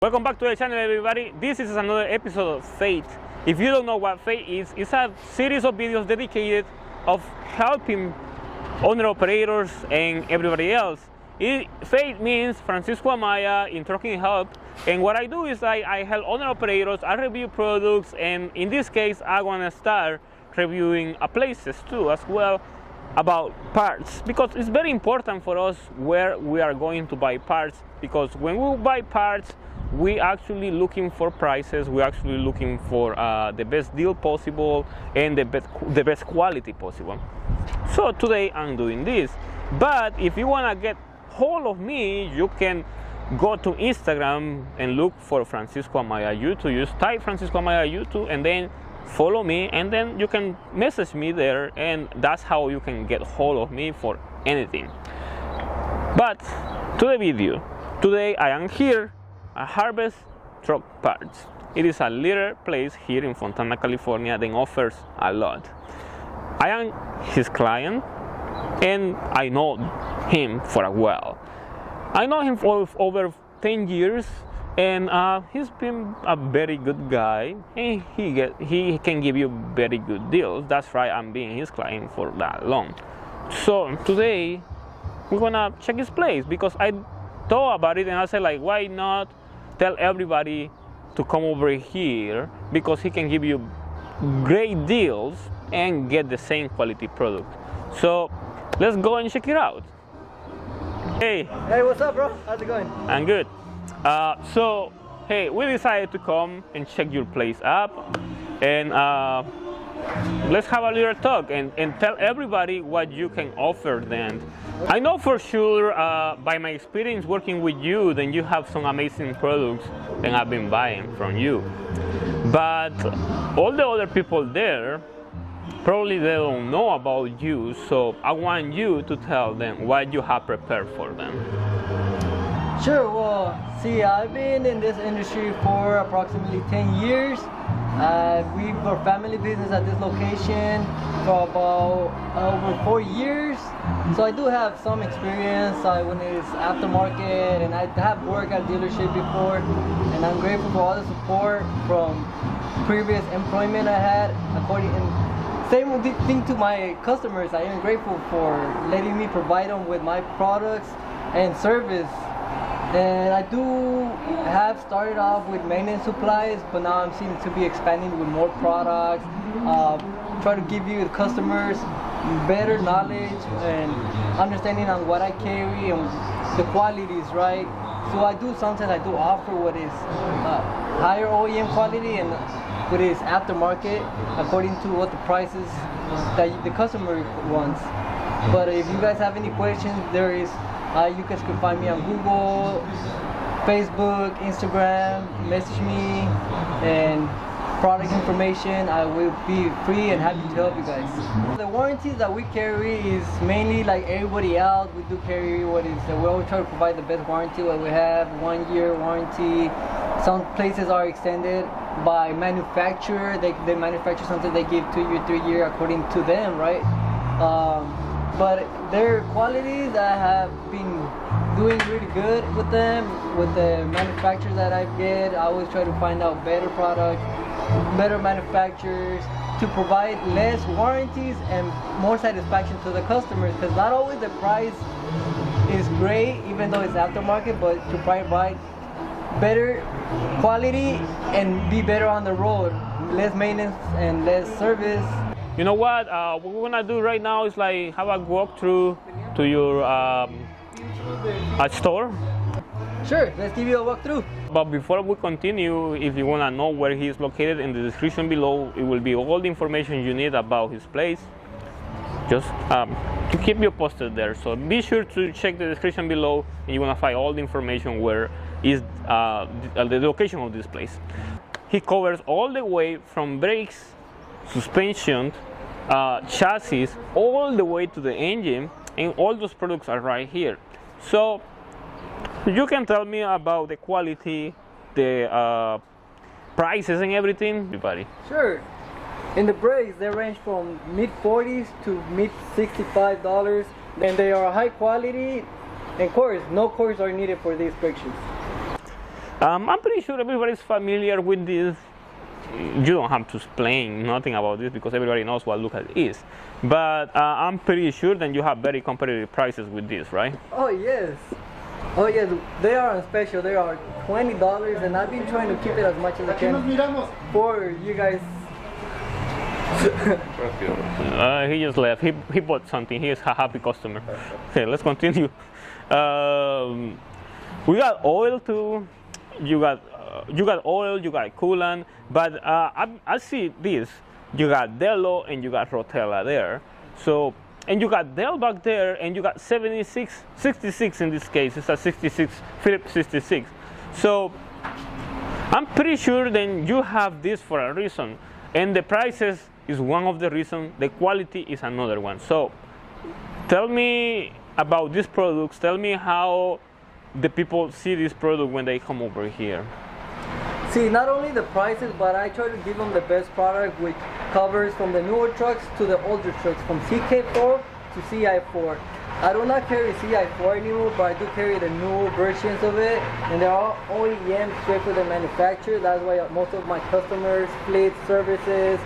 Welcome back to the channel, everybody. This is another episode of FAIT. If you don't know what FAIT is, it's a series of videos dedicated of helping owner-operators and everybody else. FAIT means FranciscoAmaya in Trucking Help, and what I do is I help owner-operators, I review products, and in this case I want to start reviewing places too as well about parts, because it's very important for us where we are going to buy parts, because when we buy parts we actually looking for prices, we're actually looking for the best deal possible and the best quality possible. So today I'm doing this, but if you want to get hold of me, you can go to Instagram and look for FranciscoAmaya YouTube. You just type FranciscoAmaya YouTube and then follow me, and then you can message me there, and that's how you can get hold of me for anything. But to the video, today I am here at Harvest Truck Parts. It is a little place here in Fontana, California that offers a lot. I am his client and I know him for a while. I know him for over 10 years, and he's been a very good guy, and he can give you very good deals. That's right, I'm being his client for that long. So today we're gonna check his place, because I thought about it and I said, like, why not tell everybody to come over here, because he can give you great deals and get the same quality product. So let's go and check it out. Hey, what's up, bro? How's it going? I'm good. So hey, we decided to come and check your place up, and let's have a little talk and tell everybody what you can offer them. I know for sure by my experience working with you, then you have some amazing products that I've been buying from you. But all the other people there, probably they don't know about you, so I want you to tell them what you have prepared for them. Sure, well, see, I've been in this industry for approximately 10 years. We were family business at this location for about over 4 years. So I do have some experience when it's aftermarket, and I have worked at dealership before, and I'm grateful for all the support from previous employment I had. Same thing to my customers. I am grateful for letting me provide them with my products and service. And I do have started off with maintenance supplies, but now I'm seeming to be expanding with more products. Try to give you the customers better knowledge and understanding on what I carry and the qualities, right? So sometimes I do offer what is higher OEM quality and what is aftermarket according to what the prices that the customer wants. But if you guys have any questions, you guys can find me on Google, Facebook, Instagram, message me, and product information. I will be free and happy to help you guys. The warranties that we carry is mainly like everybody else. We do carry we always try to provide the best warranty. What we have, 1 year warranty. Some places are extended by manufacturer. They manufacture something, they give 2 year, 3 year according to them, right? But their qualities, I have been doing really good with them. With the manufacturers that I get, I always try to find out better products, better manufacturers, to provide less warranties and more satisfaction to the customers, because not always the price is great, even though it's aftermarket, but to provide better quality and be better on the road, less maintenance and less service. You know what we're gonna do right now is like have a walkthrough to your store. Sure, let's give you a walkthrough. But before we continue, if you wanna know where he is located, in the description below it will be all the information you need about his place, just to keep you posted there. So be sure to check the description below, and you're gonna find all the information where is the location of this place. He covers all the way from brakes, suspension, chassis, all the way to the engine, and all those products are right here. So you can tell me about the quality, the prices and everything, everybody. Sure. In the brakes, they range from mid-40s to mid-$65, and they are high quality, and no cores are needed for these brake shoes. I'm pretty sure everybody's familiar with this. You don't have to explain nothing about this because everybody knows what Lucas is. But I'm pretty sure that you have very competitive prices with this, right? Oh yes. Oh yes, they are on special. They are $20, and I've been trying to keep it as much as I can for you guys. He just left. He bought something. He is a happy customer. Okay, let's continue. We got oil too. You got oil. You got coolant. But I see this. You got Dello and you got Rotella there. So. And you got Dell back there, and you got 66 in this case. It's a 66, Philips 66. So I'm pretty sure then you have this for a reason. And the prices is one of the reasons. The quality is another one. So tell me about these products. Tell me how the people see this product when they come over here. See, not only the prices, but I try to give them the best product, which covers from the newer trucks to the older trucks, from CK4 to CI4. I do not carry CI4 anymore, but I do carry the newer versions of it, and they're all OEM, straight from the manufacturer. That's why most of my customers, fleets, services,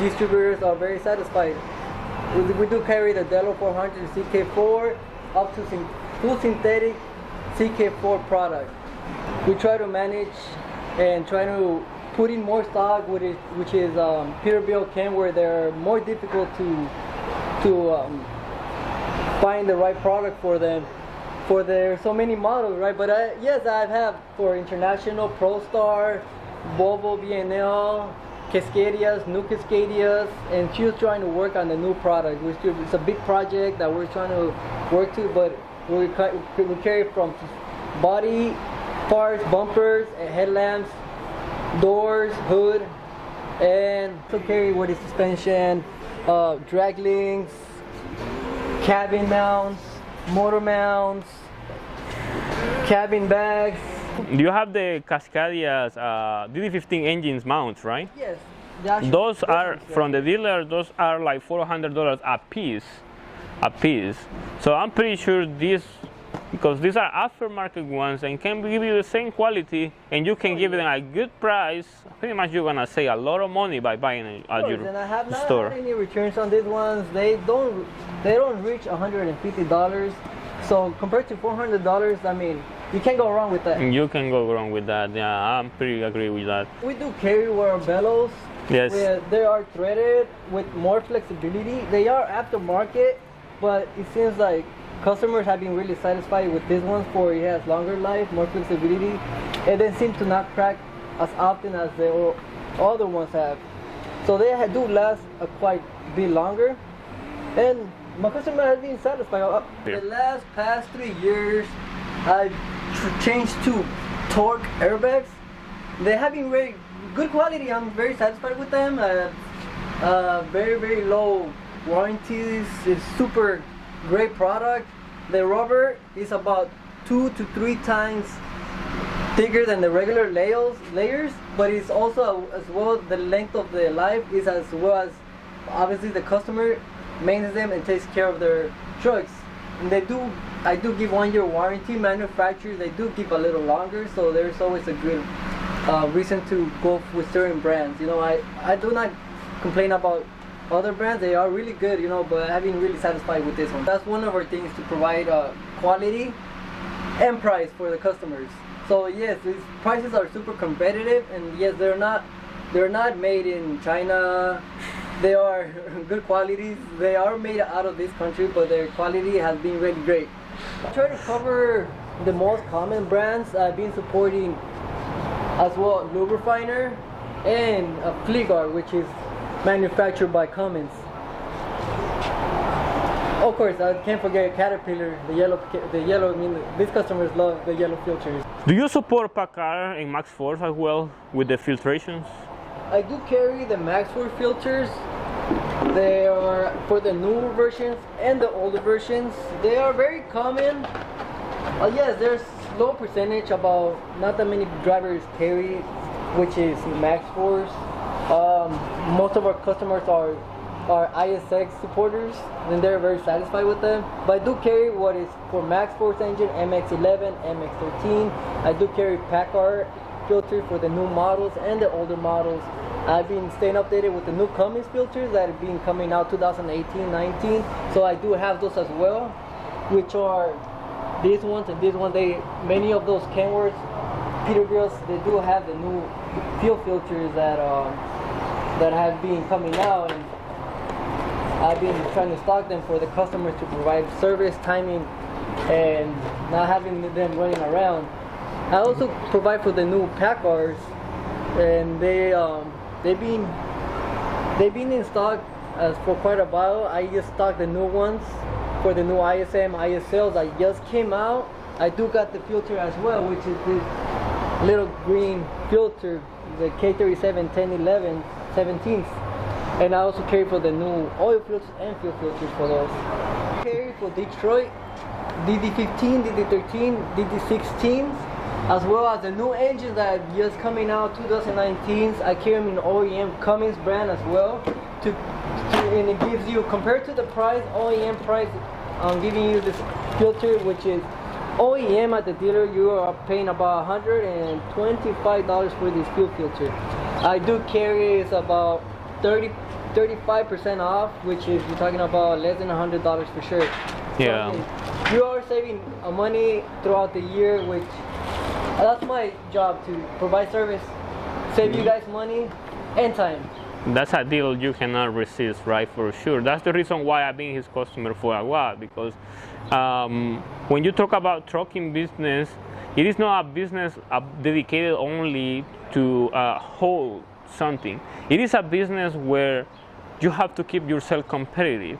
distributors are very satisfied. We do carry the Dello 400 CK4 up to full synthetic CK4 product. We try to manage and try to put in more stock, which is peterbilt kenworth. They're more difficult to find the right product for them. For their so many models, right? But yes, I have for international ProStar, Volvo, VNL, Cascadias, new Cascadias, and she's trying to work on the new product. It's a big project that we're trying to work to, but we carry from body parts, bumpers, headlamps, doors, hood, and to carry with the suspension, drag links, cabin mounts, motor mounts, cabin bags. You have the Cascadias DD15 engines mounts, right? Yes. Those are from the dealer. Those are like $400 a piece. So I'm pretty sure these, because these are aftermarket ones and can give you the same quality, and you can give them a good price. Pretty much you're gonna save a lot of money by buying it at your and I have not store. had any returns on these ones. They don't reach $150. So compared to $400, I mean, you can't go wrong with that. You can go wrong with that. Yeah, I'm pretty agree with that. We do carry our bellows. Yes. They are threaded with more flexibility. They are aftermarket, but it seems like customers have been really satisfied with this one for it has longer life, more flexibility, and they seem to not crack as often as the other ones have. So they do last a quite bit longer, and my customer has been satisfied. The past 3 years, I've changed to torque airbags. They have been very good quality. I'm very satisfied with them. Very, very low warranties. It's super great product. The rubber is about 2 to 3 times thicker than the regular layers, but it's also as well the length of the life is as well as obviously the customer maintains them and takes care of their trucks. And I do give 1 year warranty. Manufacturers, they do keep a little longer, so there's always a good reason to go with certain brands. You know, I do not complain about other brands. They are really good, you know, but I've been really satisfied with this one. That's one of our things, to provide quality and price for the customers. So yes, these prices are super competitive, and yes, they're not made in China. They are good qualities. They are made out of this country, but their quality has been really great. I try to cover the most common brands. I've been supporting as well Lubrifiner and Fleetguard, which is manufactured by Cummins. Of course, I can't forget Caterpillar, the yellow. I mean, these customers love the yellow filters. Do you support paccar and maxxforce as well with the filtrations? I do carry the maxxforce filters. They are for the newer versions and the older versions. They are very common. Yes, there's low percentage, about not that many drivers carry, which is maxxforce. Most of our customers are are ISX supporters, and they're very satisfied with them. But I do carry what is for maxxforce engine, MX11, MX13. I do carry paccar filters for the new models and the older models. I've been staying updated with the new Cummins filters that have been coming out 2018-19. So I do have those as well, which are these ones and these ones. Many of those Kenworth, Peterbilts, they do have the new fuel filters that have been coming out, and I've been trying to stock them for the customers to provide service, timing, and not having them running around. I also provide for the new packars, and they've been in stock for quite a while. I just stocked the new ones for the new ISM, ISLs that just came out. I do got the filter as well, which is this little green filter, the K37 1011 17th. And I also carry for the new oil filters and fuel filters for those. I carry for Detroit, DD15, DD13, DD16s, as well as the new engines that are just coming out 2019s. I carry them in OEM Cummins brand as well. And it gives you, compared to the price, OEM price, I'm giving you this filter, which is OEM at the dealer, you are paying about $125 for this fuel filter. I do carry, it's about 35% off, which is, you're talking about less than $100 for sure. Yeah. So you are saving money throughout the year, which that's my job, to provide service, save you guys money and time. That's a deal you cannot resist, right? For sure. That's the reason why I've been his customer for a while, because when you talk about trucking business, it is not a business dedicated only to hold something. It is a business where you have to keep yourself competitive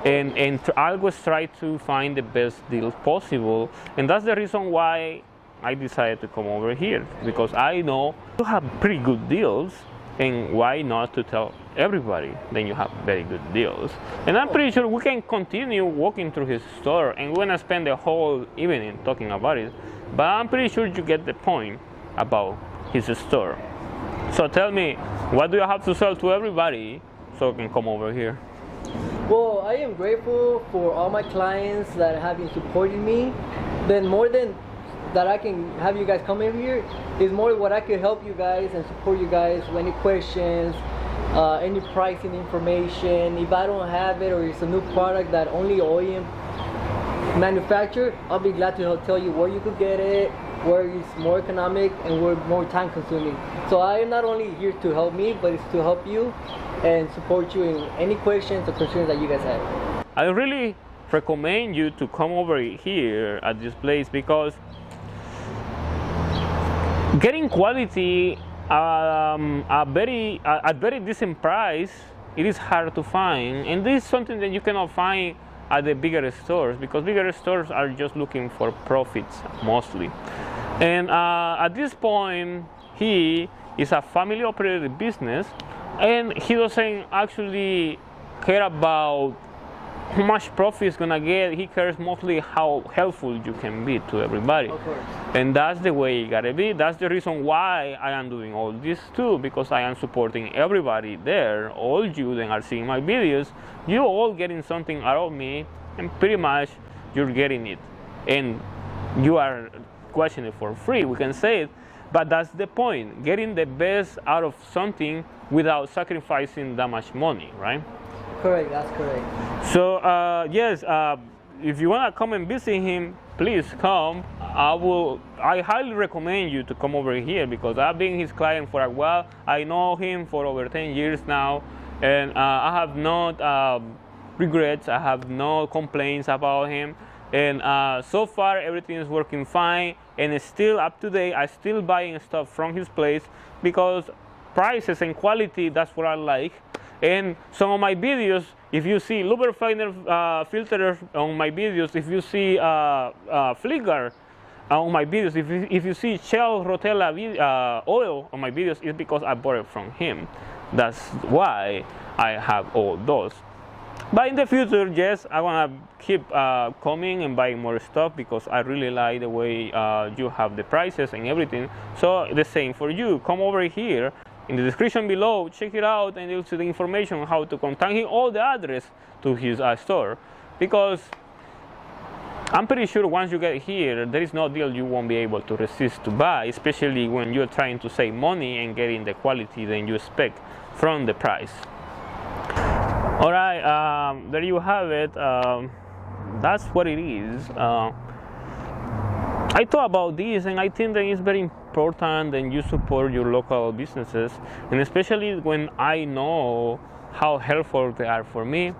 and to always try to find the best deal possible. And that's the reason why I decided to come over here, because I know you have pretty good deals, and why not to tell everybody then you have very good deals. And I'm pretty sure we can continue walking through his store, and we're gonna spend the whole evening talking about it, but I'm pretty sure you get the point about his store. So tell me, what do you have to sell to everybody so I can come over here? Well, I am grateful for all my clients that have been supporting me. Then more than that, I can have you guys come over here is more what I can help you guys and support you guys with any questions, any pricing information. If I don't have it, or it's a new product that only OEM manufacturer, I'll be glad to tell you where you could get it, where it's more economic and where more time consuming. So I am not only here to help me, but it's to help you and support you in any questions or concerns that you guys have. I really recommend you to come over here at this place, because getting quality at very decent price, it is hard to find, and this is something that you cannot find at the bigger stores, because bigger stores are just looking for profits mostly. And at this point, he is a family operated business, and he doesn't actually care about how much profit he's gonna get. He cares mostly how helpful you can be to everybody. Of course. And that's the way it gotta be. That's the reason why I am doing all this too, because I am supporting everybody there. All you that are seeing my videos, you all getting something out of me, and pretty much you're getting it. And you are watching it for free, we can say it, but that's the point, getting the best out of something without sacrificing that much money, right? Correct, that's correct. So yes, if you want to come and visit him, please come. I highly recommend you to come over here, because I've been his client for a while. I know him for over 10 years now, and I have no regrets. I have no complaints about him, and so far everything is working fine, and it's still up to date. I'm still buying stuff from his place, because prices and quality, that's what I like. And some of my videos, if you see lubricator filters on my videos, if you see Flickr on my videos, if you see Shell Rotella oil on my videos, it's because I bought it from him. That's why I have all those. But in the future, yes, I want to keep coming and buying more stuff, because I really like the way you have the prices and everything. So the same for you. Come over here in the description below. Check it out, and you'll see the information on how to contact him, all the address to his store, because I'm pretty sure once you get here, there is no deal you won't be able to resist to buy, especially when you're trying to save money and getting the quality that you expect from the price. All right, there you have it. That's what it is. I thought about this, and I think that it's very important that you support your local businesses, and especially when I know how helpful they are for me.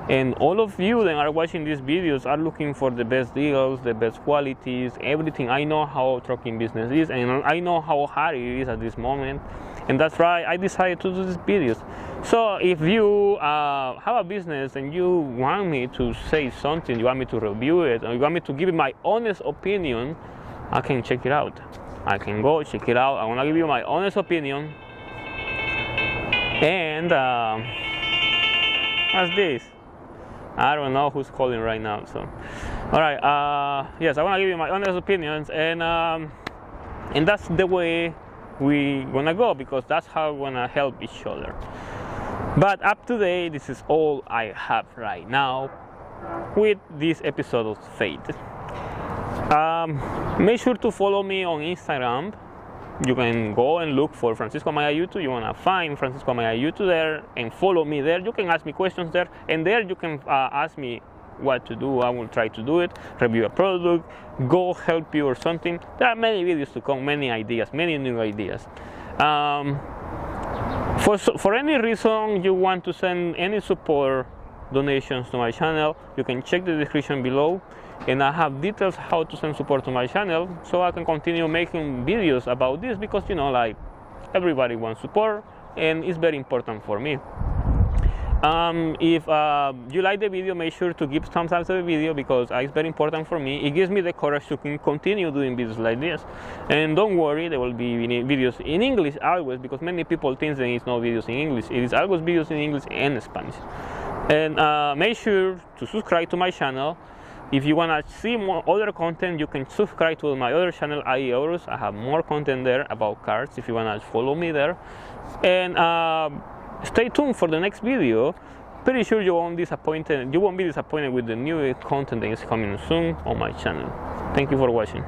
And all of you that are watching these videos are looking for the best deals, the best qualities, everything. I know how trucking business is, and I know how hard it is at this moment. And that's why I decided to do these videos. So if you have a business and you want me to say something, you want me to review it, or you want me to give you my honest opinion, I can check it out. I can go check it out. I want to give you my honest opinion. And what's this? I don't know who's calling right now. So, all right. Yes, I want to give you my honest opinions, and that's the way we gonna go, because that's how we're gonna help each other. But up to date, this is all I have right now with this episode of Fate. Make sure to follow me on Instagram. You can go and look for FranciscoAmaya YouTube. You want to find FranciscoAmaya YouTube there and follow me there. You can ask me questions there, and there you can ask me what to do. I will try to do it, review a product, go help you or something. There are many videos to come, many ideas, many new ideas. For any reason you want to send any support donations to my channel, you can check the description below, and I have details how to send support to my channel, so I can continue making videos about this, because you know, like, everybody wants support, and it's very important for me. If you like the video, make sure to give thumbs up to the video, because it's very important for me. It gives me the courage to continue doing videos like this. And don't worry, there will be videos in English always, because many people think that it's no videos in English. It is always videos in English and Spanish. And make sure to subscribe to my channel. If you want to see more other content, you can subscribe to my other channel, IE Euros. I have more content there about cars if you want to follow me there. And stay tuned for the next video. Pretty sure you won't be disappointed with the new content that is coming soon on my channel. Thank you for watching.